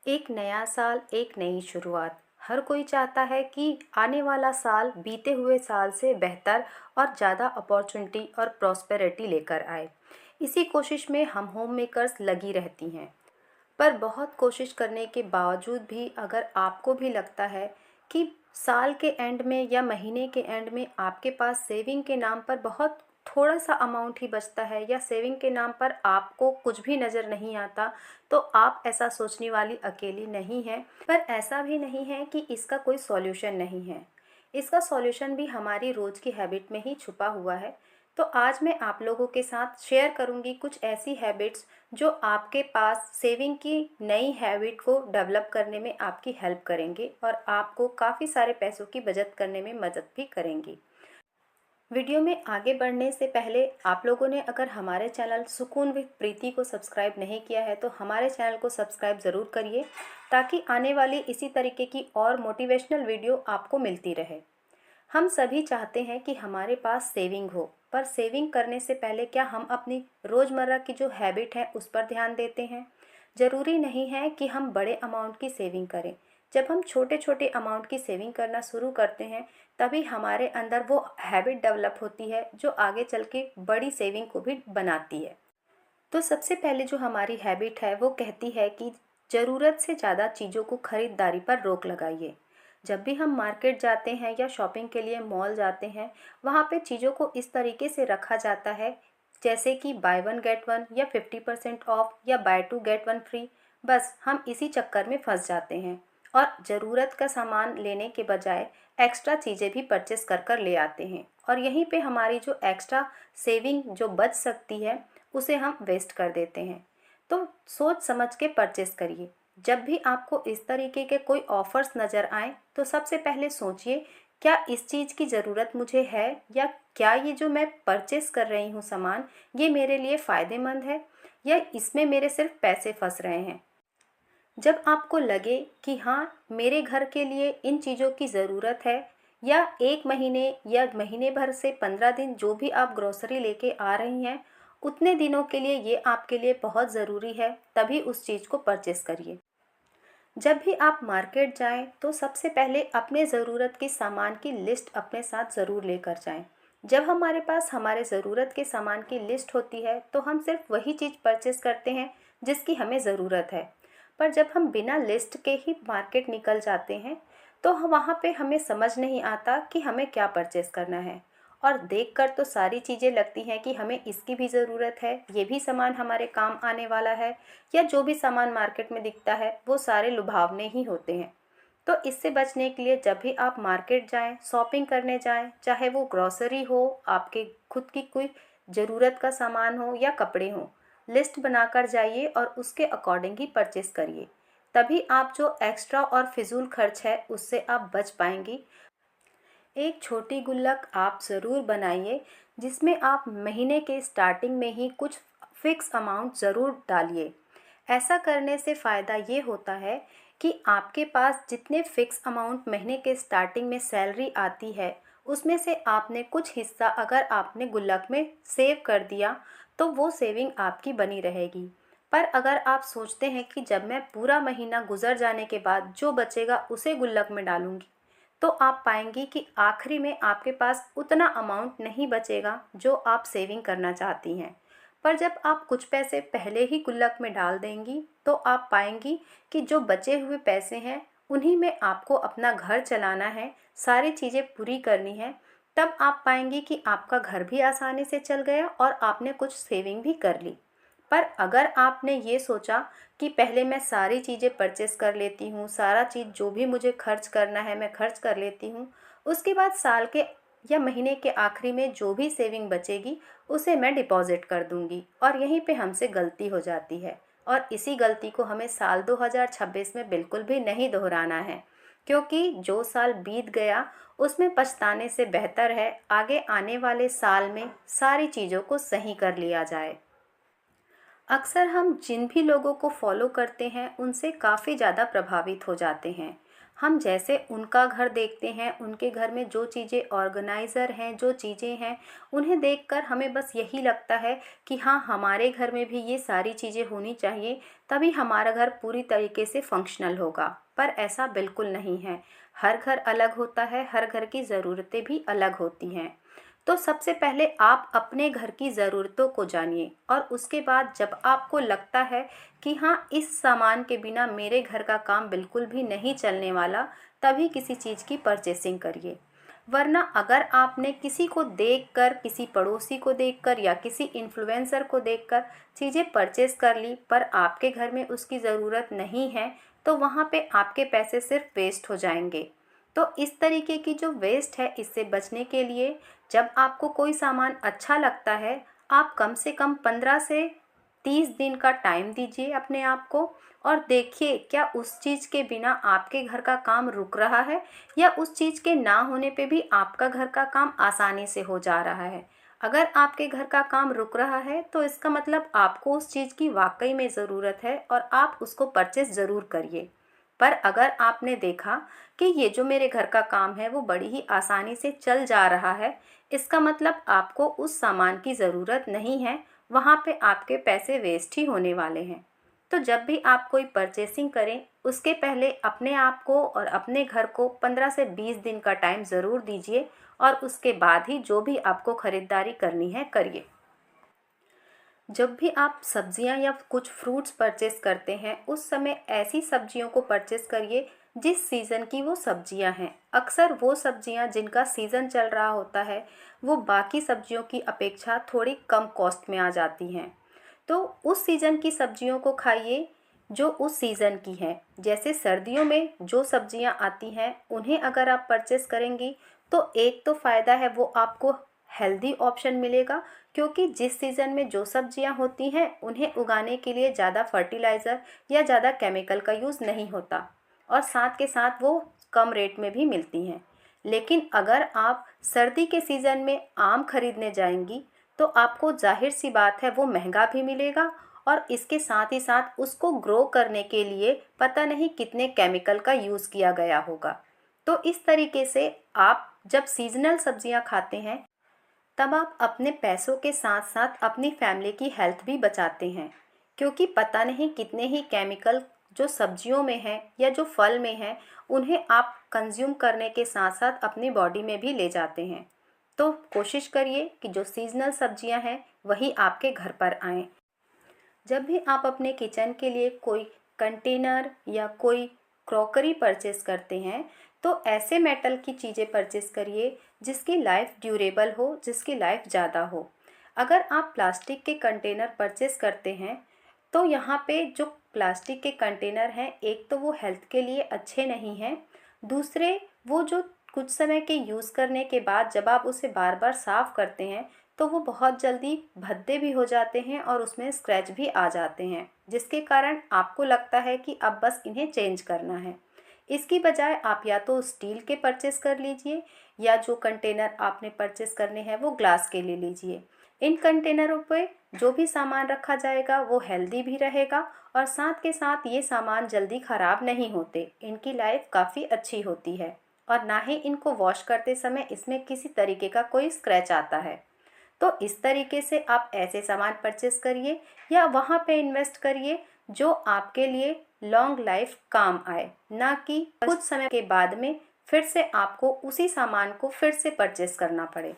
एक नया साल, एक नई शुरुआत। हर कोई चाहता है कि आने वाला साल बीते हुए साल से बेहतर और ज़्यादा अपॉर्चुनिटी और प्रॉस्पेरिटी लेकर आए। इसी कोशिश में हम होम मेकर्स लगी रहती हैं। पर बहुत कोशिश करने के बावजूद भी अगर आपको भी लगता है कि साल के एंड में या महीने के एंड में आपके पास सेविंग के नाम पर बहुत थोड़ा सा अमाउंट ही बचता है या सेविंग के नाम पर आपको कुछ भी नज़र नहीं आता, तो आप ऐसा सोचने वाली अकेली नहीं हैं। पर ऐसा भी नहीं है कि इसका कोई सॉल्यूशन नहीं है। इसका सॉल्यूशन भी हमारी रोज़ की हैबिट में ही छुपा हुआ है। तो आज मैं आप लोगों के साथ शेयर करूंगी कुछ ऐसी हैबिट्स जो आपके पास सेविंग की नई हैबिट को डेवलप करने में आपकी हेल्प करेंगे और आपको काफ़ी सारे पैसों की बचत करने में मदद भी करेंगी। वीडियो में आगे बढ़ने से पहले आप लोगों ने अगर हमारे चैनल सुकून विद प्रीति को सब्सक्राइब नहीं किया है तो हमारे चैनल को सब्सक्राइब ज़रूर करिए, ताकि आने वाली इसी तरीके की और मोटिवेशनल वीडियो आपको मिलती रहे। हम सभी चाहते हैं कि हमारे पास सेविंग हो, पर सेविंग करने से पहले क्या हम अपनी रोज़मर्रा की जो हैबिट है उस पर ध्यान देते हैं? ज़रूरी नहीं है कि हम बड़े अमाउंट की सेविंग करें। जब हम छोटे छोटे अमाउंट की सेविंग करना शुरू करते हैं, तभी हमारे अंदर वो हैबिट डेवलप होती है जो आगे चल के बड़ी सेविंग को भी बनाती है। तो सबसे पहले जो हमारी हैबिट है वो कहती है कि ज़रूरत से ज़्यादा चीज़ों को खरीदारी पर रोक लगाइए। जब भी हम मार्केट जाते हैं या शॉपिंग के लिए मॉल जाते हैं, वहाँ पे चीज़ों को इस तरीके से रखा जाता है जैसे कि बाय वन गेट वन या 50% ऑफ या buy two get one free. बस हम इसी चक्कर में फंस जाते हैं और ज़रूरत का सामान लेने के बजाय एक्स्ट्रा चीज़ें भी परचेस कर कर ले आते हैं, और यहीं पे हमारी जो एक्स्ट्रा सेविंग जो बच सकती है उसे हम वेस्ट कर देते हैं। तो सोच समझ के परचेस करिए। जब भी आपको इस तरीके के कोई ऑफर्स नज़र आए तो सबसे पहले सोचिए, क्या इस चीज़ की ज़रूरत मुझे है, या क्या ये जो मैं परचेस कर रही हूँ सामान, ये मेरे लिए फ़ायदेमंद है या इसमें मेरे सिर्फ पैसे फंस रहे हैं। जब आपको लगे कि हाँ, मेरे घर के लिए इन चीज़ों की ज़रूरत है, या एक महीने या महीने भर से 15 दिन जो भी आप ग्रोसरी लेके आ रही हैं, उतने दिनों के लिए ये आपके लिए बहुत ज़रूरी है, तभी उस चीज़ को परचेस करिए। जब भी आप मार्केट जाएं तो सबसे पहले अपने ज़रूरत के सामान की लिस्ट अपने साथ ज़रूर लेकर जाएं। जब हमारे पास हमारे ज़रूरत के सामान की लिस्ट होती है तो हम सिर्फ वही चीज़ परचेस करते हैं जिसकी हमें ज़रूरत है। पर जब हम बिना लिस्ट के ही मार्केट निकल जाते हैं तो वहाँ पे हमें समझ नहीं आता कि हमें क्या परचेस करना है, और देखकर तो सारी चीज़ें लगती हैं कि हमें इसकी भी ज़रूरत है, ये भी सामान हमारे काम आने वाला है, या जो भी सामान मार्केट में दिखता है वो सारे लुभावने ही होते हैं। तो इससे बचने के लिए जब भी आप मार्केट जाएं, शॉपिंग करने जाएं, चाहे वो ग्रॉसरी हो, आपके खुद की कोई ज़रूरत का सामान हो या कपड़े हों, लिस्ट बनाकर जाइए और उसके अकॉर्डिंग ही परचेस करिए। तभी आप जो एक्स्ट्रा और फिजूल खर्च है उससे आप बच पाएंगी। एक छोटी गुल्लक आप ज़रूर बनाइए जिसमें आप महीने के स्टार्टिंग में ही कुछ फिक्स अमाउंट ज़रूर डालिए। ऐसा करने से फ़ायदा ये होता है कि आपके पास जितने फिक्स अमाउंट महीने के स्टार्टिंग में सैलरी आती है, उसमें से आपने कुछ हिस्सा अगर आपने गुल्लक में सेव कर दिया तो वो सेविंग आपकी बनी रहेगी। पर अगर आप सोचते हैं कि जब मैं पूरा महीना गुजर जाने के बाद जो बचेगा उसे गुल्लक में डालूंगी, तो आप पाएंगी कि आखिरी में आपके पास उतना अमाउंट नहीं बचेगा जो आप सेविंग करना चाहती हैं। पर जब आप कुछ पैसे पहले ही गुल्लक में डाल देंगी तो आप पाएंगी कि जो बचे हुए पैसे हैं उन्हीं में आपको अपना घर चलाना है, सारी चीज़ें पूरी करनी है। तब आप पाएंगी कि आपका घर भी आसानी से चल गया और आपने कुछ सेविंग भी कर ली। पर अगर आपने ये सोचा कि पहले मैं सारी चीज़ें परचेस कर लेती हूँ, सारा चीज़ जो भी मुझे खर्च करना है मैं खर्च कर लेती हूँ, उसके बाद साल के या महीने के आखिरी में जो भी सेविंग बचेगी उसे मैं डिपॉज़िट कर दूँगी, और यहीं पे हमसे गलती हो जाती है। और इसी गलती को हमें साल 2026 में बिल्कुल भी नहीं दोहराना है, क्योंकि जो साल बीत गया उसमें पछताने से बेहतर है आगे आने वाले साल में सारी चीज़ों को सही कर लिया जाए। अक्सर हम जिन भी लोगों को फॉलो करते हैं उनसे काफ़ी ज़्यादा प्रभावित हो जाते हैं। हम जैसे उनका घर देखते हैं, उनके घर में जो चीज़ें ऑर्गेनाइज़र हैं, जो चीज़ें हैं, उन्हें देखकर हमें बस यही लगता है कि हाँ, हमारे घर में भी ये सारी चीज़ें होनी चाहिए, तभी हमारा घर पूरी तरीके से फंक्शनल होगा। पर ऐसा बिल्कुल नहीं है। हर घर अलग होता है, हर घर की ज़रूरतें भी अलग होती हैं। तो सबसे पहले आप अपने घर की ज़रूरतों को जानिए, और उसके बाद जब आपको लगता है कि हाँ, इस सामान के बिना मेरे घर का काम बिल्कुल भी नहीं चलने वाला, तभी किसी चीज़ की परचेसिंग करिए। वरना अगर आपने किसी को देखकर, किसी पड़ोसी को देखकर या किसी इन्फ्लुएंसर को देखकर चीज़ें परचेस कर ली, पर आपके घर में उसकी ज़रूरत नहीं है, तो वहाँ पे आपके पैसे सिर्फ वेस्ट हो जाएंगे। तो इस तरीके की जो वेस्ट है, इससे बचने के लिए जब आपको कोई सामान अच्छा लगता है, आप कम से कम 15 से 30 दिन का टाइम दीजिए अपने आप को, और देखिए क्या उस चीज़ के बिना आपके घर का काम रुक रहा है, या उस चीज़ के ना होने पे भी आपका घर का काम आसानी से हो जा रहा है। अगर आपके घर का काम रुक रहा है, तो इसका मतलब आपको उस चीज़ की वाकई में ज़रूरत है और आप उसको परचेस ज़रूर करिए। पर अगर आपने देखा कि ये जो मेरे घर का काम है वो बड़ी ही आसानी से चल जा रहा है, इसका मतलब आपको उस सामान की ज़रूरत नहीं है, वहाँ पे आपके पैसे वेस्ट ही होने वाले हैं। तो जब भी आप कोई परचेसिंग करें, उसके पहले अपने आप को और अपने घर को 15 से 20 दिन का टाइम ज़रूर दीजिए, और उसके बाद ही जो भी आपको ख़रीदारी करनी है करिए। जब भी आप सब्जियां या कुछ फ्रूट्स परचेस करते हैं, उस समय ऐसी सब्जियों को परचेस करिए जिस सीज़न की वो सब्जियां हैं। अक्सर वो सब्जियां जिनका सीज़न चल रहा होता है, वो बाकी सब्जियों की अपेक्षा थोड़ी कम कॉस्ट में आ जाती हैं। तो उस सीज़न की सब्जियों को खाइए जो उस सीज़न की हैं। जैसे सर्दियों में जो सब्जियां आती हैं, उन्हें अगर आप परचेस करेंगी, तो एक तो फ़ायदा है, वो आपको हेल्दी ऑप्शन मिलेगा, क्योंकि जिस सीज़न में जो सब्जियां होती हैं, उन्हें उगाने के लिए ज़्यादा फर्टिलाइज़र या ज़्यादा केमिकल का यूज़ नहीं होता, और साथ के साथ वो कम रेट में भी मिलती हैं। लेकिन अगर आप सर्दी के सीज़न में आम खरीदने जाएंगी, तो आपको जाहिर सी बात है वो महंगा भी मिलेगा, और इसके साथ ही साथ उसको ग्रो करने के लिए पता नहीं कितने केमिकल का यूज़ किया गया होगा। तो इस तरीके से आप जब सीजनल सब्जियां खाते हैं, तब आप अपने पैसों के साथ साथ अपनी फैमिली की हेल्थ भी बचाते हैं, क्योंकि पता नहीं कितने ही केमिकल जो सब्जियों में हैं या जो फल में हैं, उन्हें आप कंज्यूम करने के साथ साथ अपनी बॉडी में भी ले जाते हैं। तो कोशिश करिए कि जो सीजनल सब्जियां हैं वही आपके घर पर आएँ। जब भी आप अपने किचन के लिए कोई कंटेनर या कोई क्रॉकरी परचेस करते हैं, तो ऐसे मेटल की चीज़ें परचेस करिए जिसकी लाइफ ड्यूरेबल हो, जिसकी लाइफ ज़्यादा हो। अगर आप प्लास्टिक के कंटेनर परचेस करते हैं, तो यहाँ पे जो प्लास्टिक के कंटेनर हैं, एक तो वो हेल्थ के लिए अच्छे नहीं हैं, दूसरे वो जो कुछ समय के यूज़ करने के बाद जब आप उसे बार बार साफ़ करते हैं, तो वो बहुत जल्दी भद्दे भी हो जाते हैं और उसमें स्क्रैच भी आ जाते हैं, जिसके कारण आपको लगता है कि अब बस इन्हें चेंज करना है। इसकी बजाय आप या तो स्टील के परचेस कर लीजिए, या जो कंटेनर आपने परचेस करने हैं वो ग्लास के ले लीजिए। इन कंटेनरों पे जो भी सामान रखा जाएगा वो हेल्दी भी रहेगा, और साथ के साथ ये सामान जल्दी ख़राब नहीं होते, इनकी लाइफ काफ़ी अच्छी होती है, और ना ही इनको वॉश करते समय इसमें किसी तरीके का कोई स्क्रैच आता है। तो इस तरीके से आप ऐसे सामान परचेस करिए, या वहाँ पे इन्वेस्ट करिए जो आपके लिए लॉन्ग लाइफ काम आए, ना कि कुछ समय के बाद में फिर से आपको उसी सामान को फिर से परचेस करना पड़े।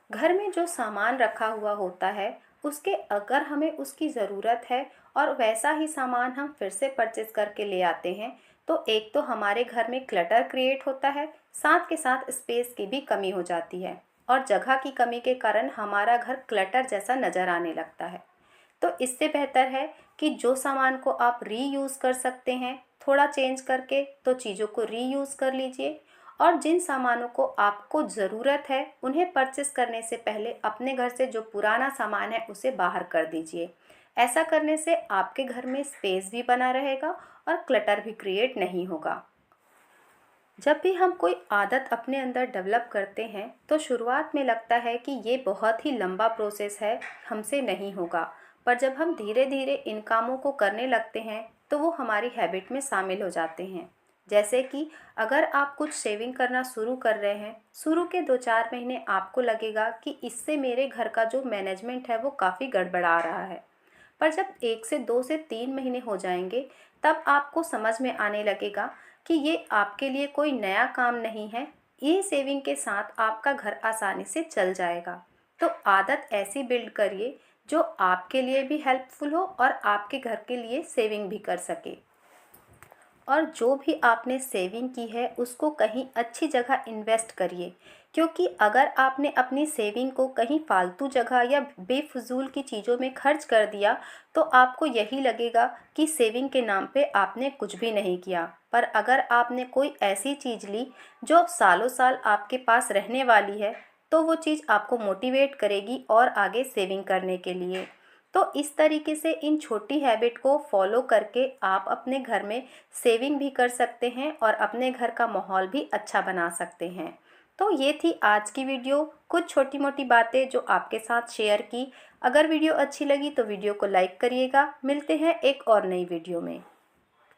घर में जो सामान रखा हुआ होता है, उसके अगर हमें उसकी ज़रूरत है और वैसा ही सामान हम फिर से परचेस करके ले आते हैं, तो एक तो हमारे घर में क्लटर क्रिएट होता है, साथ के साथ स्पेस की भी कमी हो जाती है, और जगह की कमी के कारण हमारा घर क्लटर जैसा नज़र आने लगता है। तो इससे बेहतर है कि जो सामान को आप रीयूज़ कर सकते हैं, थोड़ा चेंज करके, तो चीज़ों को रीयूज़ कर लीजिए। और जिन सामानों को आपको ज़रूरत है, उन्हें परचेस करने से पहले अपने घर से जो पुराना सामान है उसे बाहर कर दीजिए। ऐसा करने से आपके घर में स्पेस भी बना रहेगा और क्लटर भी क्रिएट नहीं होगा। जब भी हम कोई आदत अपने अंदर डेवलप करते हैं, तो शुरुआत में लगता है कि ये बहुत ही लंबा प्रोसेस है, हमसे नहीं होगा। पर जब हम धीरे धीरे इन कामों को करने लगते हैं, तो वो हमारी हैबिट में शामिल हो जाते हैं। जैसे कि अगर आप कुछ सेविंग करना शुरू कर रहे हैं, शुरू के 2-4 महीने आपको लगेगा कि इससे मेरे घर का जो मैनेजमेंट है वो काफ़ी गड़बड़ा रहा है। पर जब 1 से 2 से 3 महीने हो जाएंगे, तब आपको समझ में आने लगेगा कि ये आपके लिए कोई नया काम नहीं है। ये सेविंग के साथ आपका घर आसानी से चल जाएगा। तो आदत ऐसी बिल्ड करिए जो आपके लिए भी हेल्पफुल हो और आपके घर के लिए सेविंग भी कर सके। और जो भी आपने सेविंग की है उसको कहीं अच्छी जगह इन्वेस्ट करिए, क्योंकि अगर आपने अपनी सेविंग को कहीं फालतू जगह या बेफजूल की चीज़ों में खर्च कर दिया तो आपको यही लगेगा कि सेविंग के नाम पे आपने कुछ भी नहीं किया। पर अगर आपने कोई ऐसी चीज़ ली जो सालों साल आपके पास रहने वाली है, तो वो चीज़ आपको मोटिवेट करेगी और आगे सेविंग करने के लिए। तो इस तरीके से इन छोटी हैबिट को फॉलो करके आप अपने घर में सेविंग भी कर सकते हैं और अपने घर का माहौल भी अच्छा बना सकते हैं। तो ये थी आज की वीडियो, कुछ छोटी मोटी बातें जो आपके साथ शेयर की। अगर वीडियो अच्छी लगी तो वीडियो को लाइक करिएगा। मिलते हैं एक और नई वीडियो में।